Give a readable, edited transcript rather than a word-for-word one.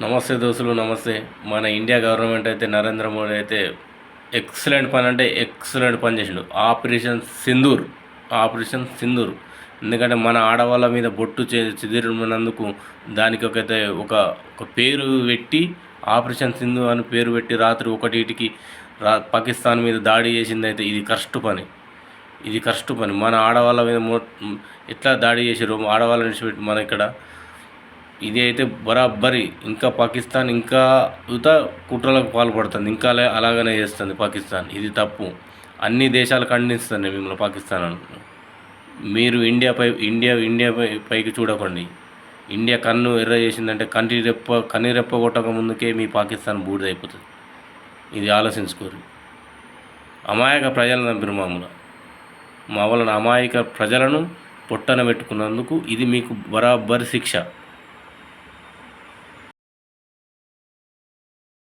నమస్తే దోస్తులు, నమస్తే. మన ఇండియా గవర్నమెంట్ అయితే నరేంద్ర మోడీ అయితే ఎక్సలెంట్ పని అంటే ఎక్సలెంట్ పని చేసిండు. ఆపరేషన్ సింధూర్. ఎందుకంటే మన ఆడవాళ్ళ మీద బొట్టు చెదిరినందుకు దానికి ఒక ఒక పేరు పెట్టి ఆపరేషన్ సింధు అని పేరు పెట్టి రాత్రి ఒకటికి పాకిస్తాన్ మీద దాడి చేసింది. అయితే ఇది కరెక్ట్ పని. మన ఆడవాళ్ళ మీద ఎట్లా దాడి చేసారు ఆడవాళ్ళని విడిచిపెట్టి మన ఇక్కడ, ఇది అయితే బరాబరి. ఇంకా పాకిస్తాన్ ఇంకా కుట్రలకు పాల్పడుతుంది, ఇంకా అలాగనే చేస్తుంది పాకిస్తాన్. ఇది తప్పు. అన్ని దేశాలు ఖండిస్తున్నాయి మిమ్మల్ని పాకిస్తాన్ అనుకున్నాం. మీరు పైకి చూడకండి. ఇండియా కన్ను ఎర్ర చేసిందంటే కన్నీరెప్ప కొట్టక ముందుకే మీ పాకిస్తాన్ బూడిదైపోతుంది. ఇది ఆలోచించుకోరు. అమాయక ప్రజలను చంపిరు మా వాళ్ళని అమాయక ప్రజలను పొట్టన పెట్టుకున్నందుకు ఇది మీకు బరాబరి శిక్ష.